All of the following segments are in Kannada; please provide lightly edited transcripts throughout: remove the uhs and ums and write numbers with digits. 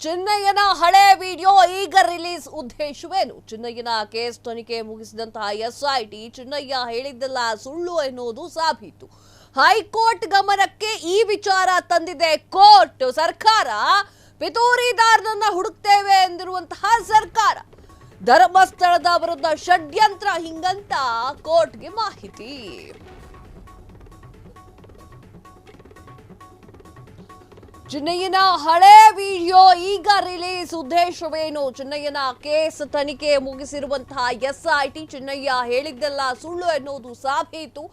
ಚಿನ್ನಯ್ಯನ ಹಳೆ ವಿಡಿಯೋ ಈಗ ರಿಲೀಸ್. ಉದ್ದೇಶವೇನು? ಚಿನ್ನಯ್ಯನ ಕೇಸ್ ತನಿಖೆ ಮುಗಿಸಿದಂತಹ ಎಸ್ಐಟಿ ಚಿನ್ನಯ್ಯ ಹೇಳಿದ್ದೆಲ್ಲ ಸುಳ್ಳು ಎನ್ನುವುದು ಸಾಬೀತು. ಹೈಕೋರ್ಟ್ ಗಮನಕ್ಕೆ ಈ ವಿಚಾರ ತಂದಿದೆ ಕೋರ್ಟ್. ಸರ್ಕಾರ ಪಿತೂರಿದಾರನನ್ನ ಹುಡುಕ್ತೇವೆ ಎಂದಿರುವಂತಹ ಸರ್ಕಾರ ಧರ್ಮಸ್ಥಳದ ವಿರುದ್ಧ ಷಡ್ಯಂತ್ರ ಹಿಂಗಂತ ಕೋರ್ಟ್ಗೆ ಮಾಹಿತಿ. ಚಿನ್ನಯ್ಯನ ಹಳೆ ವಿಡಿಯೋ ಈಗ ರಿಲೀಸ್. ಉದ್ದೇಶವೇನು? ಚಿನ್ನಯ್ಯನ ಕೇಸ್ ತನಿಖೆ ಮುಗಿಸಿರುವಂತಹ ಎಸ್ಐಟಿ ಚಿನ್ನಯ್ಯ ಹೇಳಿದ್ದೆಲ್ಲ ಸುಳ್ಳು ಎನ್ನುವುದು ಸಾಬೀತು.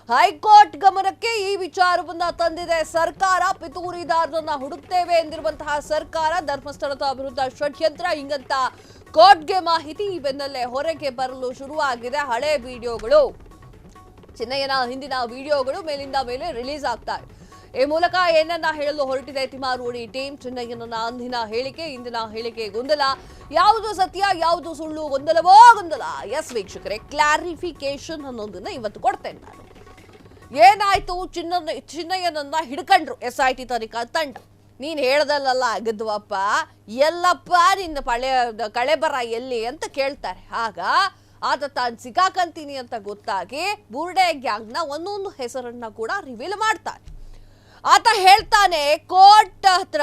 ಹೈಕೋರ್ಟ್ ಗಮನಕ್ಕೆ ಈ ವಿಚಾರವನ್ನ ತಂದಿದೆ ಸರ್ಕಾರ. ಪಿತೂರಿದಾರರನ್ನ ಹುಡುಕ್ತೇವೆ ಎಂದಿರುವಂತಹ ಸರ್ಕಾರ ಧರ್ಮಸ್ಥಳದ ವಿರುದ್ಧ ಷಡ್ಯಂತ್ರ ಹಿಂಗಂತ ಕೋರ್ಟ್ಗೆ ಮಾಹಿತಿ. ಈ ಬೆನ್ನಲ್ಲೇ ಹೊರಗೆ ಬರಲು ಶುರುವಾಗಿದೆ ಹಳೆ ವಿಡಿಯೋಗಳು. ಚಿನ್ನಯ್ಯನ ಹಿಂದಿನ ವಿಡಿಯೋಗಳು ಮೇಲಿಂದ ಮೇಲೆ ರಿಲೀಸ್ ಆಗ್ತಾ ಇದೆ. ಈ ಮೂಲಕ ಏನನ್ನ ಹೇಳಲು ಹೊರಟಿದೆ ತಿಮ್ಮಾರೋಡಿ ಟೀಮ್? ಚಿನ್ನಯ್ಯನ ಅಂದಿನ ಹೇಳಿಕೆ, ಇಂದಿನ ಹೇಳಿಕೆ ಗೊಂದಲ. ಯಾವುದು ಸತ್ಯ, ಯಾವುದು ಸುಳ್ಳು? ಗೊಂದಲವೋ ಗೊಂದಲ. ಎಸ್ ವೀಕ್ಷಕರೇ, ಕ್ಲಾರಿಫಿಕೇಶನ್ ಅನ್ನೋದನ್ನ ಇವತ್ತು ಕೊಡ್ತೇನೆ ನಾನು. ಏನಾಯ್ತು? ಚಿನ್ನಯ್ಯನನ್ನ ಹಿಡ್ಕೊಂಡ್ರು ಎಸ್ಐಟಿ ತನಿಖಾ ತಂಡ. ನೀನ್ ಹೇಳ್ದಲ್ಲ ಆಗದ್ವಪ್ಪ, ಎಲ್ಲಪ್ಪ ನಿನ್ನ ಕಳೆ ಬರ ಎಲ್ಲಿ ಅಂತ ಕೇಳ್ತಾರೆ. ಆಗ ಆತ ತಾನು ಸಿಕ್ಕಾಕಂತೀನಿ ಅಂತ ಗೊತ್ತಾಗಿ ಬುರ್ಡೆ ಗ್ಯಾಂಗ್ನ ಒಂದೊಂದು ಹೆಸರನ್ನ ಕೂಡ ರಿವೀಲ್ ಮಾಡ್ತಾನೆ. ಆತ ಹೇಳ್ತಾನೆ ಕೋರ್ಟ್ ಹತ್ರ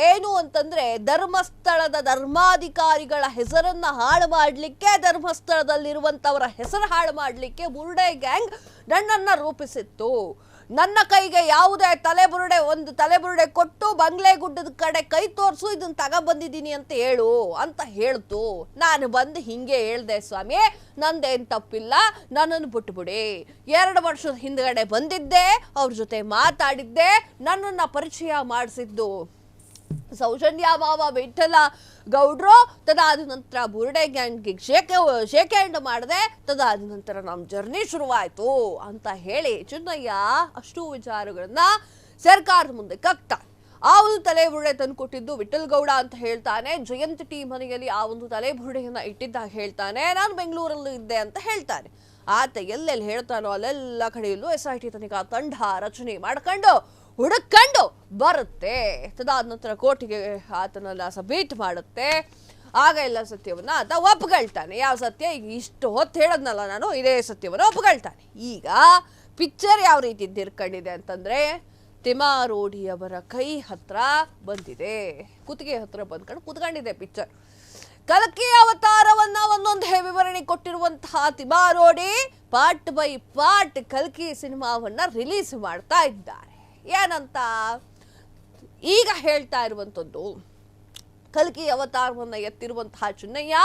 ಏನು ಅಂತಂದ್ರೆ, ಧರ್ಮಸ್ಥಳದ ಧರ್ಮಾಧಿಕಾರಿಗಳ ಹೆಸರನ್ನ ಹಾಳು ಮಾಡ್ಲಿಕ್ಕೆ, ಧರ್ಮಸ್ಥಳದಲ್ಲಿರುವಂತವರ ಹೆಸರು ಹಾಳು ಮಾಡ್ಲಿಕ್ಕೆ ಬುರ್ಡೆ ಗ್ಯಾಂಗ್ ನನ್ನನ್ನ ರೂಪಿಸಿತ್ತು. ನನ್ನ ಕೈಗೆ ಯಾವುದೇ ಒಂದು ತಲೆಬುರುಡೆ ಕೊಟ್ಟು ಬಂಗ್ಲೆ ಗುಡ್ಡದ ಕಡೆ ಕೈ ತೋರಿಸು, ಇದನ್ನ ತಗೊಂಡ್ಬಂದಿದ್ದೀನಿ ಅಂತ ಹೇಳು ಅಂತ ಹೇಳ್ತು. ನಾನು ಬಂದು ಹಿಂಗೆ ಹೇಳ್ದೆ, ಸ್ವಾಮಿ ನಂದೇನ್ ತಪ್ಪಿಲ್ಲ, ನನ್ನನ್ನು ಬಿಟ್ಬಿಡಿ. 2 ವರ್ಷದ ಹಿಂದ್ಗಡೆ ಬಂದಿದ್ದೆ, ಅವ್ರ ಜೊತೆ ಮಾತಾಡಿದ್ದೆ, ನನ್ನನ್ನ ಪರಿಚಯ ಮಾಡಿಸಿದ್ದು ಸೌಜನ್ಯ ಮಾವ ವಿಠಲ ಗೌಡ್ರು. ತದಾದ ನಂತರ ಬುರ್ಡೆ ಗ್ಯಾಂಗ್ಗೆ ಶೇಕ್ ಹ್ಯಾಂಡ್ ಮಾಡಿದೆ. ತದಾದ ನಂತರ ನಮ್ಮ ಜರ್ನಿ ಶುರುವಾಯ್ತು ಅಂತ ಹೇಳಿ ಚಿನ್ನಯ್ಯ ಅಷ್ಟು ವಿಚಾರಗಳನ್ನ ಸರ್ಕಾರದ ಮುಂದೆ ಕಕ್ತಾನೆ. ಆ ಒಂದು ತಲೆಬುರುಡೆ ತಂದು ಕೊಟ್ಟಿದ್ದು ವಿಠಲ್ ಗೌಡ ಅಂತ ಹೇಳ್ತಾನೆ. ಜಯಂತ್ ಟಿ ಮನೆಯಲ್ಲಿ ಆ ಒಂದು ತಲೆಬುರುಡೆಯನ್ನ ಇಟ್ಟಿದ್ದಾಗ ಹೇಳ್ತಾನೆ, ನಾನು ಬೆಂಗಳೂರಲ್ಲೂ ಇದ್ದೆ ಅಂತ ಹೇಳ್ತಾನೆ. ಆತ ಎಲ್ಲೆಲ್ಲಿ ಹೇಳ್ತಾನೋ ಅಲ್ಲೆಲ್ಲ ಕಡೆಯಲ್ಲೂ ಎಸ್ಐಟಿ ತನಿಖಾ ತಂಡ ರಚನೆ ಮಾಡ್ಕೊಂಡು ಹುಡುಕೊಂಡು ಬರುತ್ತೆ. ತದಾದ ನಂತರ ಕೋರ್ಟಿಗೆ ಆತನೆಲ್ಲ ಸಬ್ಮಿಟ್ ಮಾಡುತ್ತೆ. ಆಗ ಎಲ್ಲ ಸತ್ಯವನ್ನ ಆತ ಒಪ್ಕೊಳ್ತಾನೆ. ಯಾವ ಸತ್ಯ? ಈಗ ಇಷ್ಟು ಹೊತ್ತು ಹೇಳದ್ನಲ್ಲ ನಾನು, ಇದೇ ಸತ್ಯವನ್ನ ಒಪ್ಕೊಳ್ತಾನೆ. ಈಗ ಪಿಕ್ಚರ್ ಯಾವ ರೀತಿ ತಿರ್ಕೊಂಡಿದೆ ಅಂತಂದ್ರೆ, ತಿಮ್ಮಾರೋಡಿ ಅವರ ಕೈ ಹತ್ರ ಬಂದಿದೆ, ಕುತ್ತಿಗೆ ಹತ್ರ ಬಂದ್ಕೊಂಡು ಕುತ್ಕೊಂಡಿದೆ ಪಿಕ್ಚರ್. ಕಲ್ಕಿ ಅವತಾರವನ್ನ ಒಂದೊಂದು ವಿವರಣೆ ಕೊಟ್ಟಿರುವಂತಹ ತಿಮ್ಮಾರೋಡಿ ಪಾರ್ಟ್ ಬೈ ಪಾರ್ಟ್ ಕಲ್ಕಿ ಸಿನಿಮಾವನ್ನ ರಿಲೀಸ್ ಮಾಡ್ತಾ ಇದ್ದಾರೆ. ಏನಂತ ಈಗ ಹೇಳ್ತಾ ಇರುವಂಥದ್ದು, ಕಲ್ಕಿ ಅವತಾರವನ್ನ ಎತ್ತಿರುವಂತಹ ಚಿನ್ನಯ್ಯ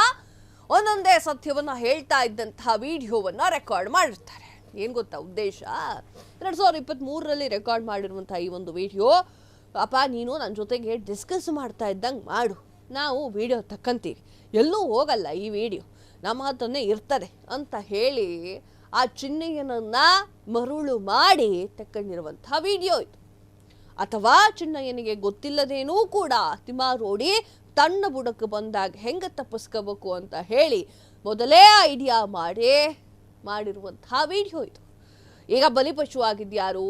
ಒಂದೊಂದೇ ಸತ್ಯವನ್ನ ಹೇಳ್ತಾ ಇದ್ದಂತಹ ವಿಡಿಯೋವನ್ನ ರೆಕಾರ್ಡ್ ಮಾಡಿರ್ತಾರೆ. ಏನ್ ಗೊತ್ತಾ ಉದ್ದೇಶ? 2023ರಲ್ಲಿ ರೆಕಾರ್ಡ್ ಮಾಡಿರುವಂತಹ ಈ ಒಂದು ವಿಡಿಯೋ, ಅಪ್ಪ ನೀನು ನನ್ನ ಜೊತೆಗೆ ಡಿಸ್ಕಸ್ ಮಾಡ್ತಾ ಇದ್ದಂಗೆ ಮಾಡು, ನಾವು ವಿಡಿಯೋ ತಕ್ಕಂತೀವಿ, ಎಲ್ಲೂ ಹೋಗಲ್ಲ ಈ ವಿಡಿಯೋ, ನಮ್ಮ ಹತ್ರನೇ ಇರ್ತದೆ ಅಂತ ಹೇಳಿ ಆ ಚಿನ್ನಯ್ಯನನ್ನ ಮರುಳು ಮಾಡಿ ತಕ್ಕೊಂಡಿರುವಂತಹ ವಿಡಿಯೋ ಇದು. ಅಥವಾ ಚಿನ್ನಯ್ಯನಿಗೆ ಗೊತ್ತಿಲ್ಲದೇನೂ ಕೂಡ ತಿಮ್ಮಾರೋಡಿ ತನ್ನ ಬುಡಕ್ಕೆ ಬಂದಾಗ ಹೆಂಗೆ ತಪ್ಪಿಸ್ಕೋಬೇಕು ಅಂತ ಹೇಳಿ ಮೊದಲೇ ಐಡಿಯಾ ಮಾಡಿರುವಂತಹ ವಿಡಿಯೋ ಇದು. ಈಗ ಬಲಿಪಶು ಆಗಿದ್ಯಾರು?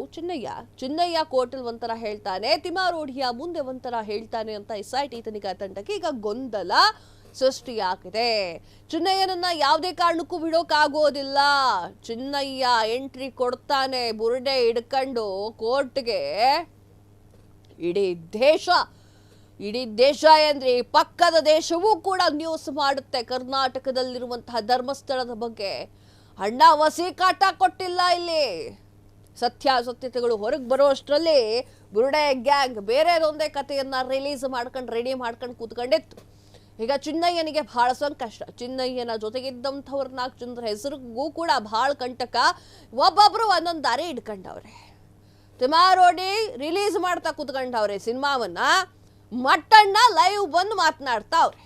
ಚಿನ್ನಯ್ಯ ಕೋರ್ಟಲ್ ಒಂಥರ ಹೇಳ್ತಾನೆ, ತಿಮ್ಮಾರೋಡಿಯ ಮುಂದೆ ಒಂಥರ ಹೇಳ್ತಾನೆ ಅಂತ ಎಸ್ಐಟಿ ತನಿಖಾ ತಂಡಕ್ಕೆ ಈಗ ಗೊಂದಲ ಸೃಷ್ಟಿಯಾಗಿದೆ. ಚಿನ್ನಯ್ಯನನ್ನ ಯಾವುದೇ ಕಾರಣಕ್ಕೂ ಬಿಡೋಕ್ಕಾಗೋದಿಲ್ಲ. ಚಿನ್ನಯ್ಯ ಎಂಟ್ರಿ ಕೊಡ್ತಾನೆ ಬುರ್ಡೆ ಹಿಡ್ಕೊಂಡು ಕೋರ್ಟ್ಗೆ. ಇಡೀ ದೇಶ ಅಂದ್ರೆ ಪಕ್ಕದ ದೇಶವೂ ಕೂಡ ನ್ಯೂಸ್ ಮಾಡುತ್ತೆ ಕರ್ನಾಟಕದಲ್ಲಿರುವಂತಹ ಧರ್ಮಸ್ಥಳದ ಬಗ್ಗೆ. ಅಣ್ಣ ವಸಿ ಕಾಟ ಕೊಟ್ಟಿಲ್ಲ ಇಲ್ಲಿ. ಸತ್ಯಾಸತ್ಯತೆಗಳು ಹೊರಗೆ ಬರೋ ಅಷ್ಟರಲ್ಲಿ ಬುರ್ಡೆ ಗ್ಯಾಂಗ್ ಬೇರೆದೊಂದೇ ಕಥೆಯನ್ನ ರಿಲೀಸ್ ರೆಡಿ ಮಾಡ್ಕೊಂಡು ಕೂತ್ಕೊಂಡಿತ್ತು. ಈಗ ಚಿನ್ನಯ್ಯನಿಗೆ ಬಹಳ ಸಂಕಷ್ಟ. ಚಿನ್ನಯ್ಯನ ಜೊತೆಗಿದ್ದಂಥವ್ರ 4 ಜನರ ಹೆಸರಿಗೂ ಕೂಡ ಬಹಳ ಕಂಟಕ. ಒಬ್ಬೊಬ್ರು ಒಂದೊಂದು ದಾರಿ ಹಿಡ್ಕೊಂಡವ್ರೆ. ತಿಮ್ಮಾರೋಡಿ ರಿಲೀಸ್ ಮಾಡ್ತಾ ಕೂತ್ಕೊಂಡವ್ರೆ ಸಿನಿಮಾವನ್ನ. ಮಟ್ಟಣ್ಣ ಲೈವ್ ಬಂದು ಮಾತನಾಡ್ತಾವ್ರೆ.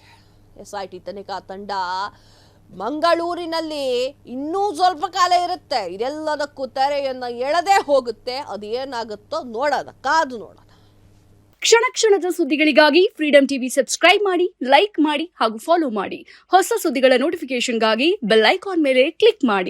ಎಸ್ಐಟಿ ತನಿಖಾ ತಂಡ ಮಂಗಳೂರಿನಲ್ಲಿ ಇನ್ನೂ ಸ್ವಲ್ಪ ಕಾಲ ಇರುತ್ತೆ. ಇದೆಲ್ಲದಕ್ಕೂ ತೆರೆಯನ್ನ ಎಳೆದೇ ಹೋಗುತ್ತೆ. ಅದೇನಾಗುತ್ತೋ ನೋಡೋಣ, ಕಾದು ನೋಡೋಣ. ಕ್ಷಣ ಕ್ಷಣದ ಸುದ್ದಿಗಳಿಗಾಗಿ ಫ್ರೀಡಂ ಟಿವಿ ಸಬ್ಸ್ಕ್ರೈಬ್ ಮಾಡಿ, ಲೈಕ್ ಮಾಡಿ ಹಾಗೂ ಫಾಲೋ ಮಾಡಿ. ಹೊಸ ಸುದ್ದಿಗಳ ನೋಟಿಫಿಕೇಶನ್ಗಾಗಿ ಬೆಲ್ ಐಕಾನ್ ಮೇಲೆ ಕ್ಲಿಕ್ ಮಾಡಿ.